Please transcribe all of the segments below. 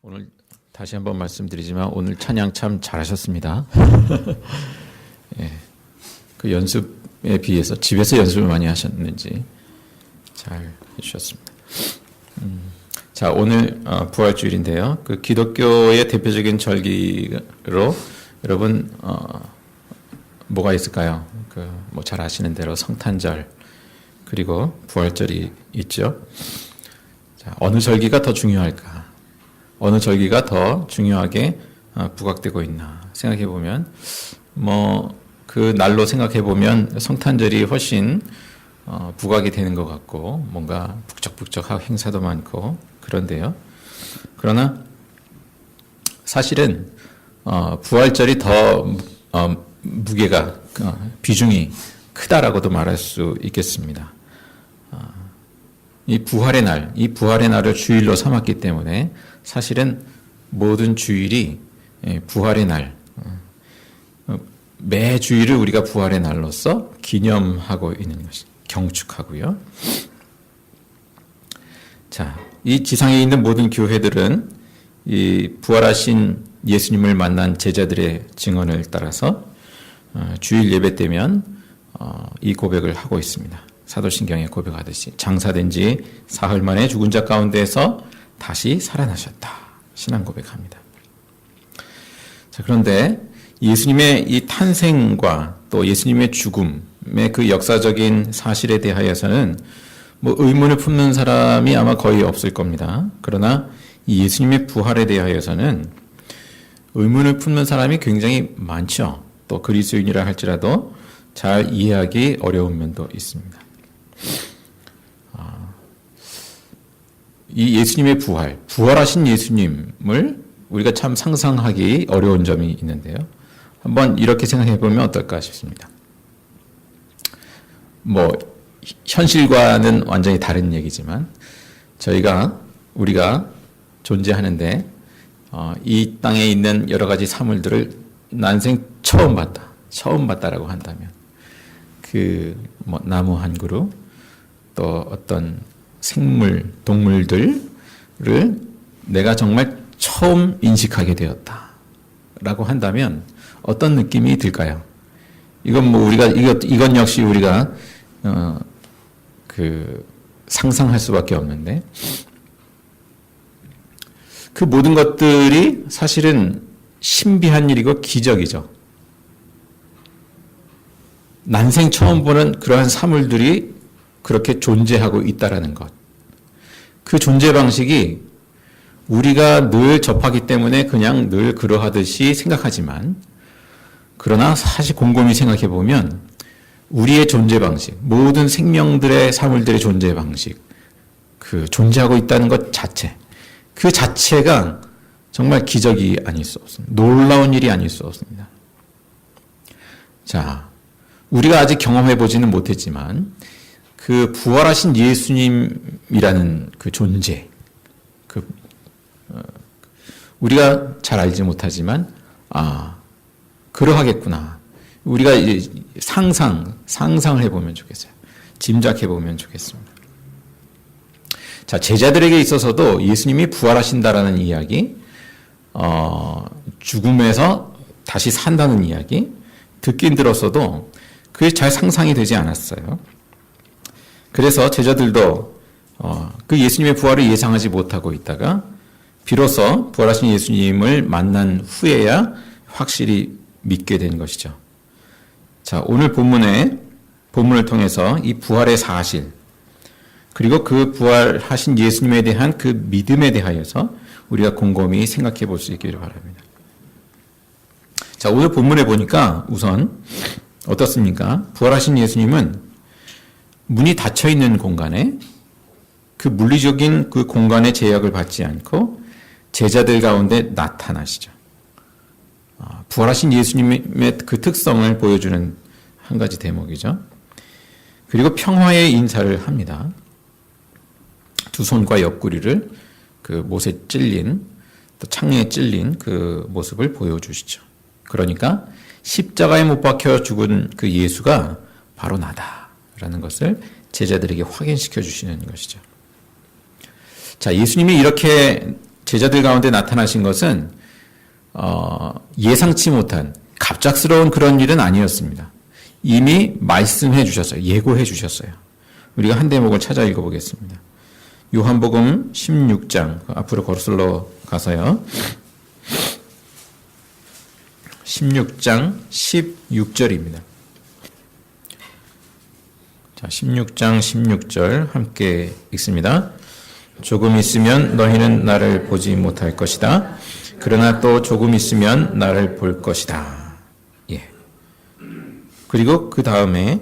오늘 다시 한번 말씀드리지만 오늘 찬양 참 잘하셨습니다. 예, 그 연습에 비해서 집에서 연습을 많이 하셨는지 잘 해주셨습니다. 자, 오늘 부활주일인데요. 그 기독교의 대표적인 절기로 여러분 뭐가 있을까요? 그 뭐 잘 아시는 대로 성탄절 그리고 부활절이 있죠. 자, 어느 절기가 더 중요할까? 어느 절기가 더 중요하게 부각되고 있나 생각해 보면 그 날로 생각해 보면 성탄절이 훨씬 부각이 되는 것 같고 뭔가 북적북적하고 행사도 많고 그런데요. 그러나 사실은 부활절이 더 무게가 비중이 크다라고도 말할 수 있겠습니다. 이 부활의 날을 주일로 삼았기 때문에 사실은 모든 주일이 부활의 날, 매 주일을 우리가 부활의 날로서 기념하고 있는 것이 경축하고요. 자, 이 지상에 있는 모든 교회들은 이 부활하신 예수님을 만난 제자들의 증언을 따라서 주일 예배 때면 이 고백을 하고 있습니다. 사도신경에 고백하듯이 장사된 지 사흘 만에 죽은 자 가운데에서 다시 살아나셨다. 신앙 고백합니다. 자, 그런데 예수님의 이 탄생과 또 예수님의 죽음의 그 역사적인 사실에 대하여서는 의문을 품는 사람이 아마 거의 없을 겁니다. 그러나 이 예수님의 부활에 대하여서는 의문을 품는 사람이 굉장히 많죠. 또 그리스도인이라 할지라도 잘 이해하기 어려운 면도 있습니다. 이 예수님의 부활하신 예수님을 우리가 참 상상하기 어려운 점이 있는데요. 한번 이렇게 생각해 보면 어떨까 싶습니다. 현실과는 완전히 다른 얘기지만 우리가 존재하는데 이 땅에 있는 여러 가지 사물들을 난생 처음 봤다라고 한다면 나무 한 그루 또 어떤 생물, 동물들을 내가 정말 처음 인식하게 되었다라고 한다면 어떤 느낌이 들까요? 이건 역시 우리가 상상할 수밖에 없는데 그 모든 것들이 사실은 신비한 일이고 기적이죠. 난생 처음 보는 그러한 사물들이 그렇게 존재하고 있다라는 것. 그 존재 방식이 우리가 늘 접하기 때문에 그냥 늘 그러하듯이 생각하지만 그러나 사실 곰곰이 생각해 보면 우리의 존재 방식, 모든 생명들의 사물들의 존재 방식, 존재하고 있다는 것 그 자체가 정말 기적이 아닐 수 없습니다. 놀라운 일이 아닐 수 없습니다. 자, 우리가 아직 경험해 보지는 못했지만 그 부활하신 예수님이라는 그 존재, 우리가 잘 알지 못하지만 그러하겠구나. 우리가 이제 상상을 해보면 좋겠어요. 짐작해 보면 좋겠습니다. 자, 제자들에게 있어서도 예수님이 부활하신다라는 이야기, 죽음에서 다시 산다는 이야기 듣긴 들었어도 그게 잘 상상이 되지 않았어요. 그래서 제자들도 그 예수님의 부활을 예상하지 못하고 있다가 비로소 부활하신 예수님을 만난 후에야 확실히 믿게 된 것이죠. 자, 오늘 본문을 통해서 이 부활의 사실 그리고 그 부활하신 예수님에 대한 그 믿음에 대하여서 우리가 곰곰이 생각해 볼 수 있기를 바랍니다. 자, 오늘 본문에 보니까 우선 어떻습니까? 부활하신 예수님은 문이 닫혀 있는 공간에 그 물리적인 그 공간의 제약을 받지 않고 제자들 가운데 나타나시죠. 부활하신 예수님의 그 특성을 보여주는 한 가지 대목이죠. 그리고 평화의 인사를 합니다. 두 손과 옆구리를 그 못에 찔린 또 창에 찔린 그 모습을 보여주시죠. 그러니까 십자가에 못 박혀 죽은 그 예수가 바로 나다라는 것을 제자들에게 확인시켜 주시는 것이죠. 자, 예수님이 이렇게 제자들 가운데 나타나신 것은 예상치 못한 갑작스러운 그런 일은 아니었습니다. 이미 말씀해 주셨어요. 예고해 주셨어요. 우리가 한 대목을 찾아 읽어보겠습니다. 요한복음 16장 앞으로 거슬러 가서요. 16장 16절입니다. 자, 16장 16절 함께 읽습니다. 조금 있으면 너희는 나를 보지 못할 것이다. 그러나 또 조금 있으면 나를 볼 것이다. 예. 그리고 그 다음에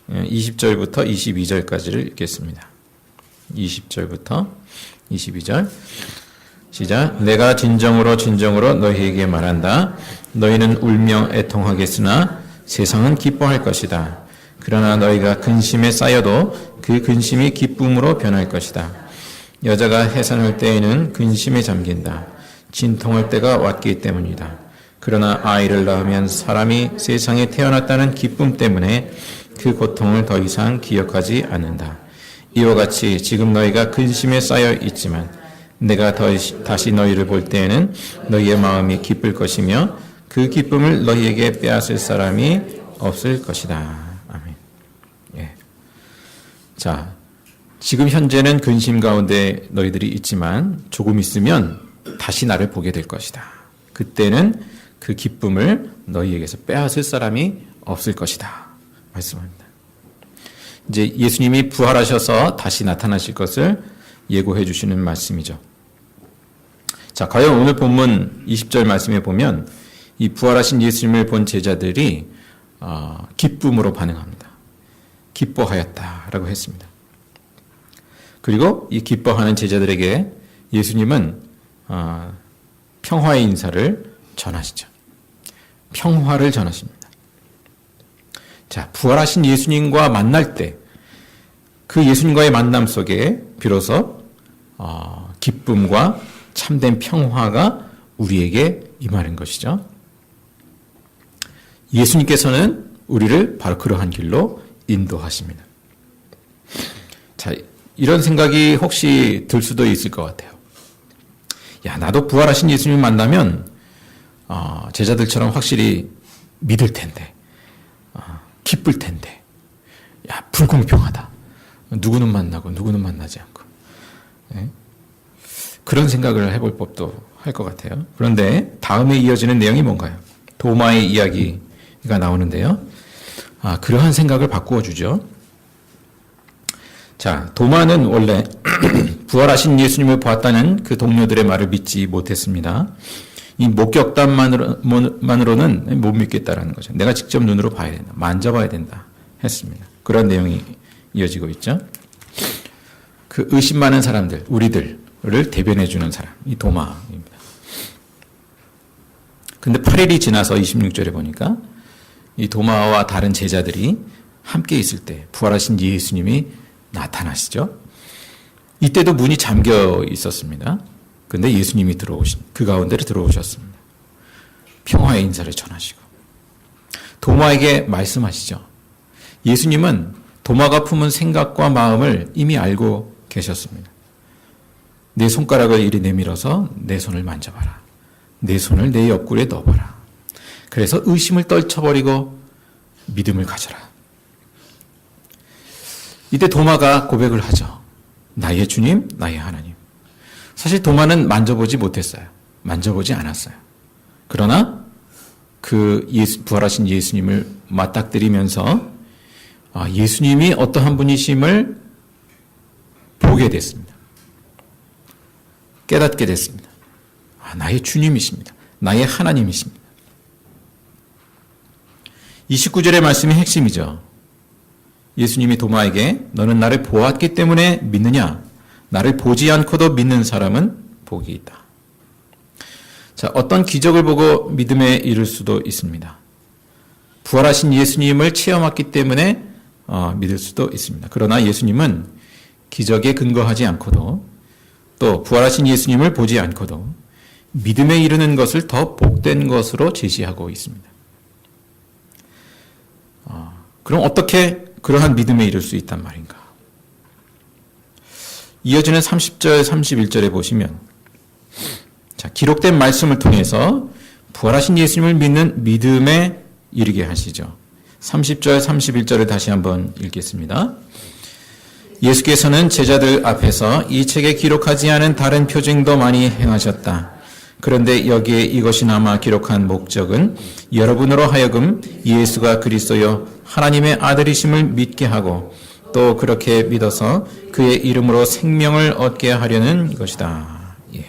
20절부터 22절까지를 읽겠습니다. 20절부터 22절 시작. 내가 진정으로 진정으로 너희에게 말한다. 너희는 울며 애통하겠으나 세상은 기뻐할 것이다. 그러나 너희가 근심에 쌓여도 그 근심이 기쁨으로 변할 것이다. 여자가 해산할 때에는 근심에 잠긴다. 진통할 때가 왔기 때문이다. 그러나 아이를 낳으면 사람이 세상에 태어났다는 기쁨 때문에 그 고통을 더 이상 기억하지 않는다. 이와 같이 지금 너희가 근심에 쌓여 있지만 내가 다시 너희를 볼 때에는 너희의 마음이 기쁠 것이며 그 기쁨을 너희에게 빼앗을 사람이 없을 것이다. 아멘. 예. 자, 지금 현재는 근심 가운데 너희들이 있지만 조금 있으면 다시 나를 보게 될 것이다. 그때는 그 기쁨을 너희에게서 빼앗을 사람이 없을 것이다. 말씀합니다. 이제 예수님이 부활하셔서 다시 나타나실 것을 예고해 주시는 말씀이죠. 자, 과연 오늘 본문 20절 말씀에 보면 이 부활하신 예수님을 본 제자들이 기쁨으로 반응합니다. 기뻐하였다라고 했습니다. 그리고 이 기뻐하는 제자들에게 예수님은 평화의 인사를 전하시죠. 평화를 전하십니다. 자, 부활하신 예수님과 만날 때 그 예수님과의 만남 속에 비로소 기쁨과 참된 평화가 우리에게 임하는 것이죠. 예수님께서는 우리를 바로 그러한 길로 인도하십니다. 자, 이런 생각이 혹시 들 수도 있을 것 같아요. 야, 나도 부활하신 예수님 만나면 제자들처럼 확실히 믿을 텐데, 기쁠 텐데, 야, 불공평하다. 누구는 만나고 누구는 만나지 않고. 네? 그런 생각을 해볼 법도 할 것 같아요. 그런데 다음에 이어지는 내용이 뭔가요? 도마의 이야기가 나오는데요. 그러한 생각을 바꾸어 주죠. 자, 도마는 원래 부활하신 예수님을 보았다는 그 동료들의 말을 믿지 못했습니다. 이 목격담만으로는 못 믿겠다라는 거죠. 내가 직접 눈으로 봐야 된다. 만져봐야 된다. 했습니다. 그런 내용이 이어지고 있죠. 그 의심 많은 사람들, 우리들을 대변해주는 사람, 이 도마입니다. 근데 8일이 지나서 26절에 보니까 이 도마와 다른 제자들이 함께 있을 때 부활하신 예수님이 나타나시죠. 이때도 문이 잠겨 있었습니다. 근데 예수님이 그 가운데로 들어오셨습니다. 평화의 인사를 전하시고 도마에게 말씀하시죠. 예수님은 도마가 품은 생각과 마음을 이미 알고 계셨습니다. 내 손가락을 이리 내밀어서 내 손을 만져봐라. 내 손을 내 옆구리에 넣어봐라. 그래서 의심을 떨쳐버리고 믿음을 가져라. 이때 도마가 고백을 하죠. 나의 주님, 나의 하나님. 사실 도마는 만져보지 못했어요. 만져보지 않았어요. 그러나 그 부활하신 예수님을 맞닥뜨리면서 예수님이 어떠한 분이심을 보게 됐습니다. 깨닫게 됐습니다. 나의 주님이십니다. 나의 하나님이십니다. 29절의 말씀이 핵심이죠. 예수님이 도마에게 너는 나를 보았기 때문에 믿느냐? 나를 보지 않고도 믿는 사람은 복이 있다. 자, 어떤 기적을 보고 믿음에 이를 수도 있습니다. 부활하신 예수님을 체험했기 때문에 믿을 수도 있습니다. 그러나 예수님은 기적에 근거하지 않고도 또 부활하신 예수님을 보지 않고도 믿음에 이르는 것을 더 복된 것으로 제시하고 있습니다. 그럼 어떻게 그러한 믿음에 이를 수 있단 말인가? 이어지는 30절, 31절에 보시면 기록된 말씀을 통해서 부활하신 예수님을 믿는 믿음에 이르게 하시죠. 30절, 31절을 다시 한번 읽겠습니다. 예수께서는 제자들 앞에서 이 책에 기록하지 않은 다른 표징도 많이 행하셨다. 그런데 여기에 이것이 남아 기록한 목적은 여러분으로 하여금 예수가 그리스도요 하나님의 아들이심을 믿게 하고 또 그렇게 믿어서 그의 이름으로 생명을 얻게 하려는 것이다. 예.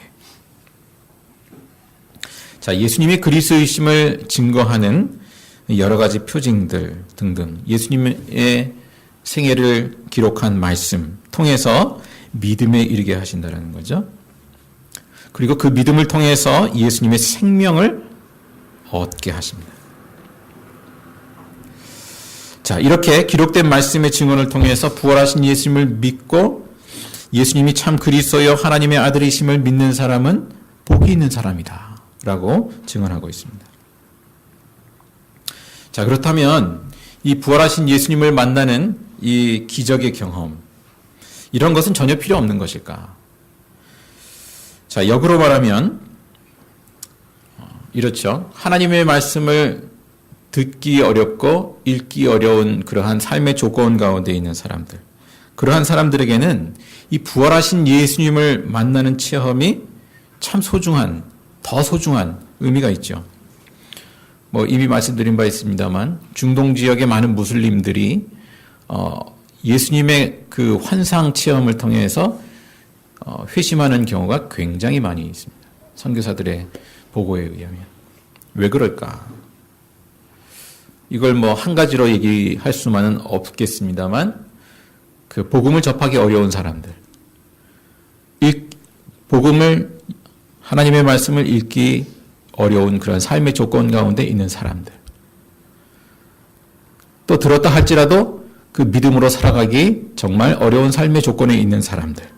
자, 예수님이 그리스도이심을 증거하는 여러 가지 표징들 등등 예수님의 생애를 기록한 말씀 통해서 믿음에 이르게 하신다는 거죠. 그리고 그 믿음을 통해서 예수님의 생명을 얻게 하십니다. 자, 이렇게 기록된 말씀의 증언을 통해서 부활하신 예수님을 믿고 예수님이 참 그리스도여 하나님의 아들이심을 믿는 사람은 복이 있는 사람이다 라고 증언하고 있습니다. 자, 그렇다면 이 부활하신 예수님을 만나는 이 기적의 경험, 이런 것은 전혀 필요 없는 것일까? 자, 역으로 말하면 이렇죠. 하나님의 말씀을 듣기 어렵고 읽기 어려운 그러한 삶의 조건 가운데 있는 사람들, 그러한 사람들에게는 이 부활하신 예수님을 만나는 체험이 참 소중한, 더 소중한 의미가 있죠. 이미 말씀드린 바 있습니다만 중동 지역의 많은 무슬림들이 예수님의 그 환상 체험을 통해서 회심하는 경우가 굉장히 많이 있습니다. 선교사들의 보고에 의하면. 왜 그럴까? 이걸 한 가지로 얘기할 수만은 없겠습니다만 그 복음을 접하기 어려운 사람들, 복음을 하나님의 말씀을 읽기 어려운 그런 삶의 조건 가운데 있는 사람들, 또 들었다 할지라도 그 믿음으로 살아가기 정말 어려운 삶의 조건에 있는 사람들,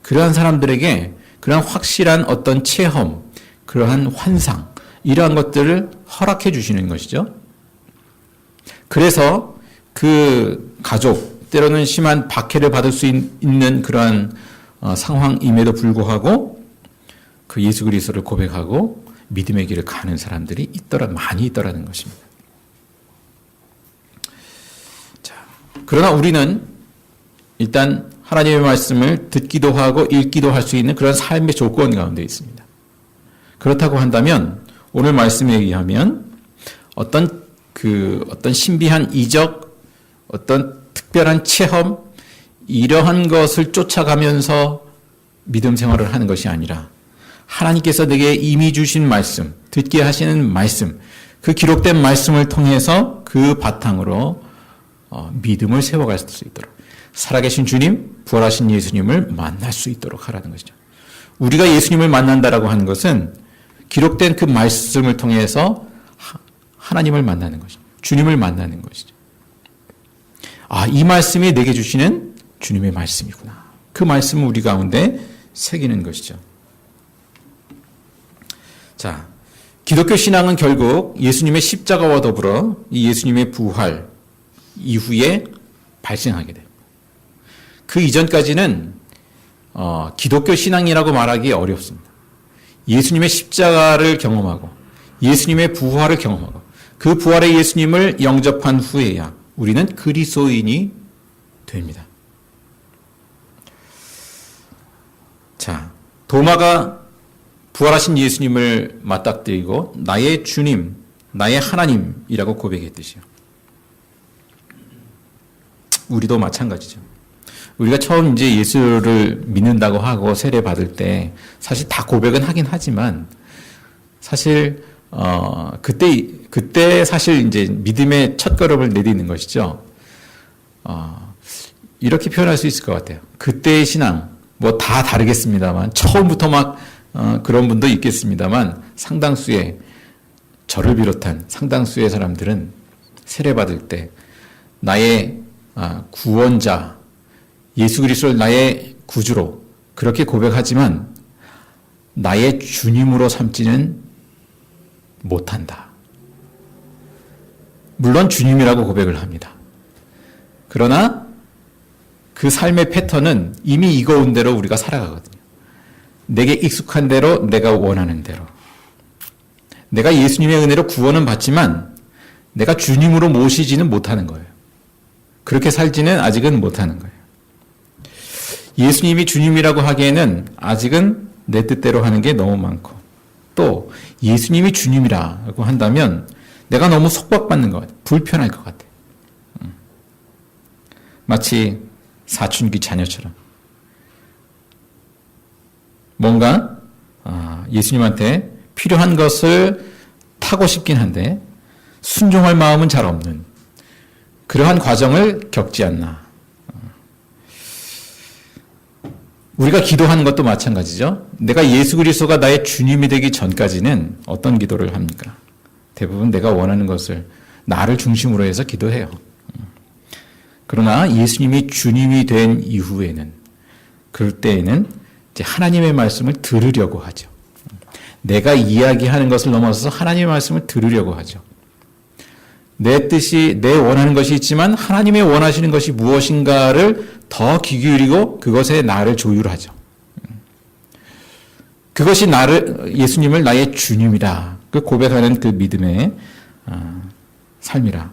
그러한 사람들에게 그러한 확실한 어떤 체험, 그러한 환상, 이러한 것들을 허락해 주시는 것이죠. 그래서 그 가족, 때로는 심한 박해를 받을 수 있는 그러한 상황임에도 불구하고 그 예수 그리스도를 고백하고 믿음의 길을 가는 사람들이 많이 있더라는 것입니다. 자, 그러나 우리는 일단 하나님의 말씀을 듣기도 하고 읽기도 할 수 있는 그런 삶의 조건 가운데 있습니다. 그렇다고 한다면 오늘 말씀에 의하면 어떤 신비한 이적, 어떤 특별한 체험, 이러한 것을 쫓아가면서 믿음 생활을 하는 것이 아니라 하나님께서 내게 이미 주신 말씀, 듣게 하시는 말씀, 그 기록된 말씀을 통해서 그 바탕으로 믿음을 세워갈 수 있도록, 살아계신 주님, 부활하신 예수님을 만날 수 있도록 하라는 것이죠. 우리가 예수님을 만난다라고 하는 것은 기록된 그 말씀을 통해서 하나님을 만나는 것이죠. 주님을 만나는 것이죠. 이 말씀이 내게 주시는 주님의 말씀이구나. 그 말씀을 우리 가운데 새기는 것이죠. 자, 기독교 신앙은 결국 예수님의 십자가와 더불어 이 예수님의 부활 이후에 발생하게 됩니다. 그 이전까지는 기독교 신앙이라고 말하기 어렵습니다. 예수님의 십자가를 경험하고 예수님의 부활을 경험하고 그 부활의 예수님을 영접한 후에야 우리는 그리스도인이 됩니다. 자, 도마가 부활하신 예수님을 맞닥뜨리고 나의 주님, 나의 하나님이라고 고백했듯이요. 우리도 마찬가지죠. 우리가 처음 이제 예수를 믿는다고 하고 세례 받을 때 사실 다 고백은 하긴 하지만 사실 그때 사실 이제 믿음의 첫걸음을 내딛는 것이죠. 이렇게 표현할 수 있을 것 같아요. 그때의 신앙 다 다르겠습니다만 처음부터 막 그런 분도 있겠습니다만 상당수의 저를 비롯한 상당수의 사람들은 세례 받을 때 나의 구원자 예수 그리스도를 나의 구주로 그렇게 고백하지만 나의 주님으로 삼지는 못한다. 물론 주님이라고 고백을 합니다. 그러나 그 삶의 패턴은 이미 익어온 대로 우리가 살아가거든요. 내게 익숙한 대로, 내가 원하는 대로. 내가 예수님의 은혜로 구원은 받지만 내가 주님으로 모시지는 못하는 거예요. 그렇게 살지는 아직은 못하는 거예요. 예수님이 주님이라고 하기에는 아직은 내 뜻대로 하는 게 너무 많고, 또 예수님이 주님이라고 한다면 내가 너무 속박받는 것 같아요. 불편할 것 같아요. 마치 사춘기 자녀처럼 뭔가 예수님한테 필요한 것을 타고 싶긴 한데 순종할 마음은 잘 없는 그러한 과정을 겪지 않나. 우리가 기도하는 것도 마찬가지죠. 내가 예수 그리스도가 나의 주님이 되기 전까지는 어떤 기도를 합니까? 대부분 내가 원하는 것을 나를 중심으로 해서 기도해요. 그러나 예수님이 주님이 된 이후에는, 그럴 때에는 이제 하나님의 말씀을 들으려고 하죠. 내가 이야기하는 것을 넘어서서 하나님의 말씀을 들으려고 하죠. 내 뜻이, 내 원하는 것이 있지만 하나님의 원하시는 것이 무엇인가를 더 귀 기울이고 그것에 나를 조율하죠. 그것이 예수님을 나의 주님이라 그 고백하는 그 믿음의 삶이라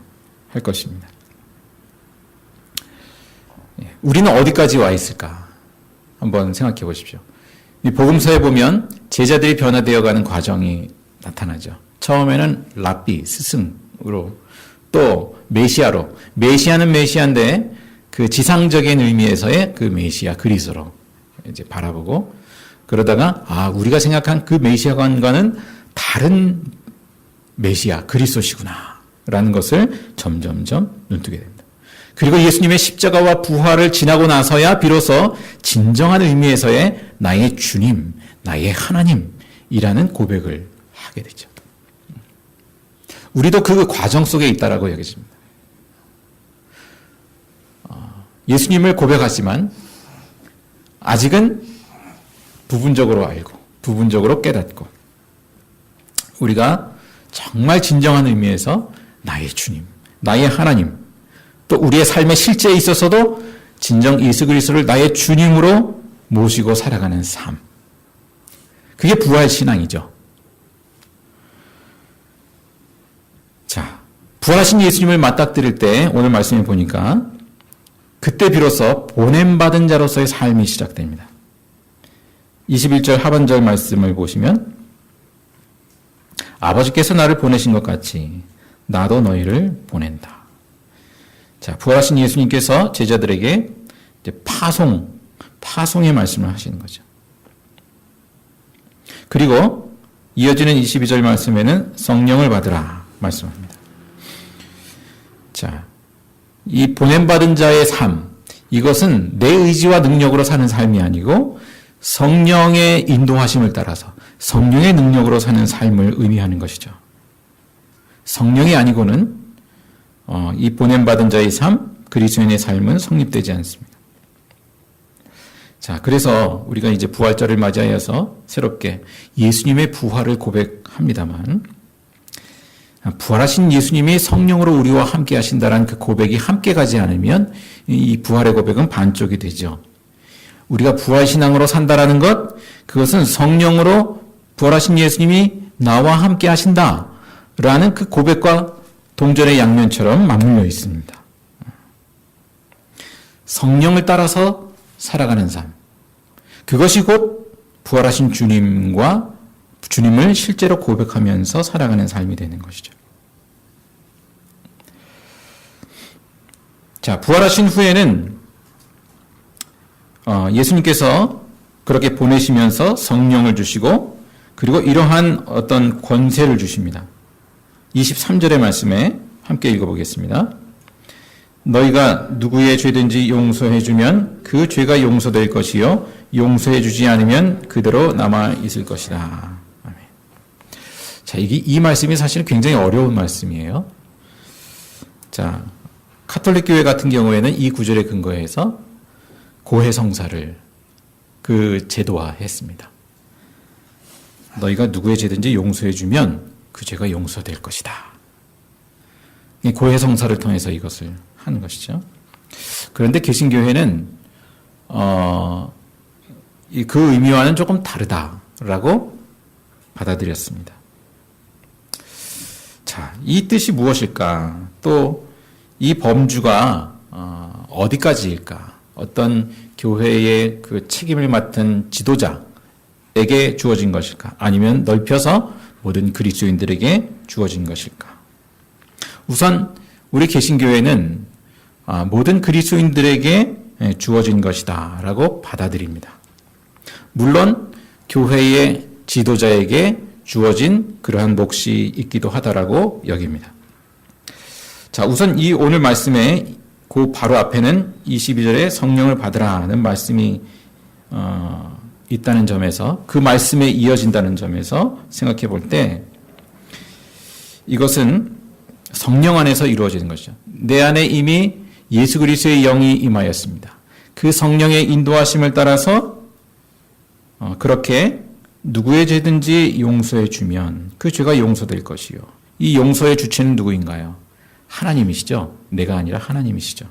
할 것입니다. 우리는 어디까지 와 있을까? 한번 생각해 보십시오. 이 복음서에 보면 제자들이 변화되어 가는 과정이 나타나죠. 처음에는 랍비, 스승으로, 또 메시아로. 메시아는 메시아인데 그 지상적인 의미에서의 그 메시아, 그리스도로 이제 바라보고, 그러다가 우리가 생각한 그 메시아관과는 다른 메시아, 그리스도시구나 라는 것을 점점점 눈뜨게 됩니다. 그리고 예수님의 십자가와 부활을 지나고 나서야 비로소 진정한 의미에서의 나의 주님, 나의 하나님이라는 고백을 하게 되죠. 우리도 그 과정 속에 있다라고 여겨집니다. 예수님을 고백하지만 아직은 부분적으로 알고, 부분적으로 깨닫고, 우리가 정말 진정한 의미에서 나의 주님, 나의 하나님, 또 우리의 삶의 실제에 있어서도 진정 예수 그리스도를 나의 주님으로 모시고 살아가는 삶. 그게 부활 신앙이죠. 자, 부활하신 예수님을 맞닥뜨릴 때 오늘 말씀에 보니까 그때 비로소 보냄받은 자로서의 삶이 시작됩니다. 21절 하반절 말씀을 보시면 아버지께서 나를 보내신 것 같이 나도 너희를 보낸다. 자, 부활하신 예수님께서 제자들에게 이제 파송의 말씀을 하시는 거죠. 그리고 이어지는 22절 말씀에는 성령을 받으라 말씀합니다. 자, 이 보냄받은 자의 삶, 이것은 내 의지와 능력으로 사는 삶이 아니고 성령의 인도하심을 따라서 성령의 능력으로 사는 삶을 의미하는 것이죠. 성령이 아니고는 이 보냄받은 자의 삶, 그리스도인의 삶은 성립되지 않습니다. 자, 그래서 우리가 이제 부활절을 맞이하여서 새롭게 예수님의 부활을 고백합니다만, 부활하신 예수님이 성령으로 우리와 함께 하신다는 그 고백이 함께 가지 않으면 이 부활의 고백은 반쪽이 되죠. 우리가 부활신앙으로 산다라는 것, 그것은 성령으로 부활하신 예수님이 나와 함께 하신다라는 그 고백과 동전의 양면처럼 맞물려 있습니다. 성령을 따라서 살아가는 삶. 그것이 곧 부활하신 주님과 주님을 실제로 고백하면서 살아가는 삶이 되는 것이죠. 자, 부활하신 후에는 예수님께서 그렇게 보내시면서 성령을 주시고 그리고 이러한 어떤 권세를 주십니다. 23절의 말씀에 함께 읽어보겠습니다. 너희가 누구의 죄든지 용서해주면 그 죄가 용서될 것이요 용서해주지 않으면 그대로 남아있을 것이다. 아멘. 자, 이 말씀이 사실 굉장히 어려운 말씀이에요. 자, 카톨릭 교회 같은 경우에는 이 구절에 근거해서 고해성사를 그 제도화했습니다. 너희가 누구의 죄든지 용서해주면 그 죄가 용서될 것이다. 이 고해성사를 통해서 이것을 하는 것이죠. 그런데 개신교회는 그 의미와는 조금 다르다라고 받아들였습니다. 자, 이 뜻이 무엇일까? 또 이 범주가 어디까지일까? 어떤 교회의 그 책임을 맡은 지도자에게 주어진 것일까? 아니면 넓혀서 모든 그리스도인들에게 주어진 것일까? 우선 우리 개신교회는 모든 그리스도인들에게 주어진 것이다 라고 받아들입니다. 물론 교회의 지도자에게 주어진 그러한 몫이 있기도 하다라고 여깁니다. 자, 우선 이 오늘 말씀에 그 바로 앞에는 22절에 성령을 받으라는 말씀이 있다는 점에서, 그 말씀에 이어진다는 점에서 생각해 볼 때 이것은 성령 안에서 이루어지는 것이죠. 내 안에 이미 예수 그리스도의 영이 임하였습니다. 그 성령의 인도하심을 따라서 그렇게 누구의 죄든지 용서해 주면 그 죄가 용서될 것이요. 이 용서의 주체는 누구인가요? 하나님이시죠. 내가 아니라 하나님이시죠.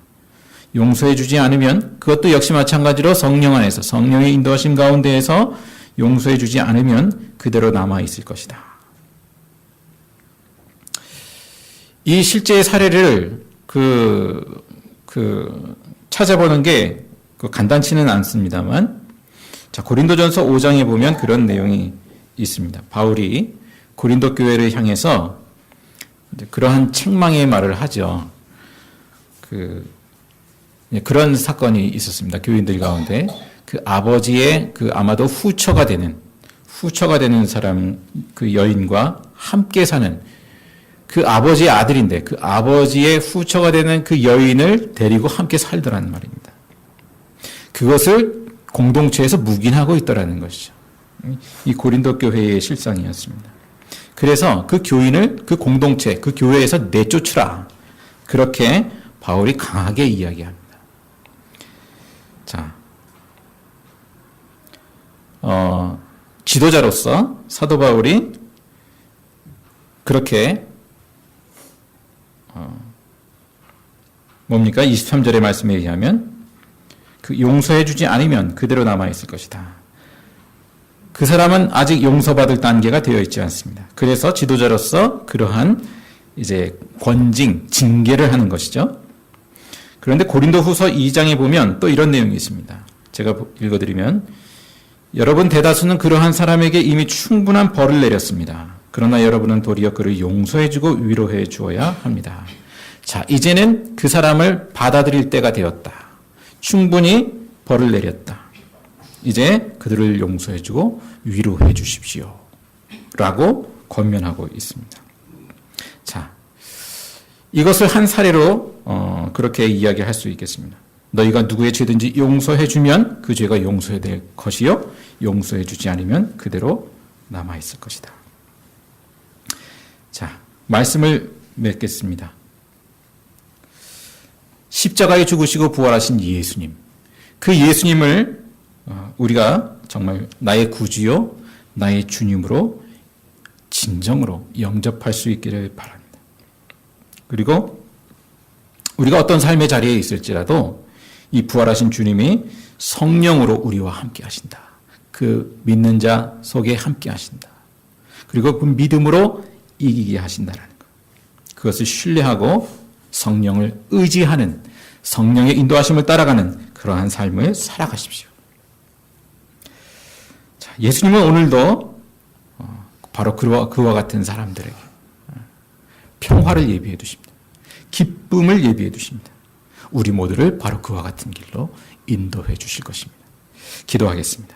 용서해 주지 않으면 그것도 역시 마찬가지로 성령 안에서, 성령의 인도하심 가운데에서 용서해 주지 않으면 그대로 남아 있을 것이다. 이 실제의 사례를 찾아보는 게 간단치는 않습니다만, 자, 고린도전서 5장에 보면 그런 내용이 있습니다. 바울이 고린도 교회를 향해서 그러한 책망의 말을 하죠. 그런 사건이 있었습니다. 교인들 가운데 그 아버지의 아마도 후처가 되는 사람, 그 여인과 함께 사는 그 아버지의 아들인데 그 아버지의 후처가 되는 그 여인을 데리고 함께 살더라는 말입니다. 그것을 공동체에서 묵인하고 있더라는 것이죠. 이 고린도 교회의 실상이었습니다. 그래서 그 교인을 그 공동체, 그 교회에서 내쫓으라. 그렇게 바울이 강하게 이야기합니다. 자, 지도자로서 사도 바울이 그렇게 뭡니까? 23절의 말씀에 의하면 그 용서해 주지 않으면 그대로 남아있을 것이다. 그 사람은 아직 용서받을 단계가 되어 있지 않습니다. 그래서 지도자로서 그러한 이제 징계를 하는 것이죠. 그런데 고린도 후서 2장에 보면 또 이런 내용이 있습니다. 제가 읽어드리면, 여러분 대다수는 그러한 사람에게 이미 충분한 벌을 내렸습니다. 그러나 여러분은 도리어 그를 용서해주고 위로해 주어야 합니다. 자, 이제는 그 사람을 받아들일 때가 되었다. 충분히 벌을 내렸다. 이제 그들을 용서해주고 위로해 주십시오. 라고 권면하고 있습니다. 자, 이것을 한 사례로 그렇게 이야기할 수 있겠습니다. 너희가 누구의 죄든지 용서해주면 그 죄가 용서될 것이요, 용서해주지 않으면 그대로 남아있을 것이다. 자, 말씀을 맺겠습니다. 십자가에 죽으시고 부활하신 예수님, 그 예수님을 우리가 정말 나의 구주요, 나의 주님으로 진정으로 영접할 수 있기를 바랍니다. 그리고 우리가 어떤 삶의 자리에 있을지라도 이 부활하신 주님이 성령으로 우리와 함께 하신다. 그 믿는 자 속에 함께 하신다. 그리고 그 믿음으로 이기게 하신다라는 것. 그것을 신뢰하고 성령을 의지하는, 성령의 인도하심을 따라가는 그러한 삶을 살아가십시오. 자, 예수님은 오늘도 바로 그와 같은 사람들에게 평화를 예비해 두십니다. 기쁨을 예비해 두십니다. 우리 모두를 바로 그와 같은 길로 인도해 주실 것입니다. 기도하겠습니다.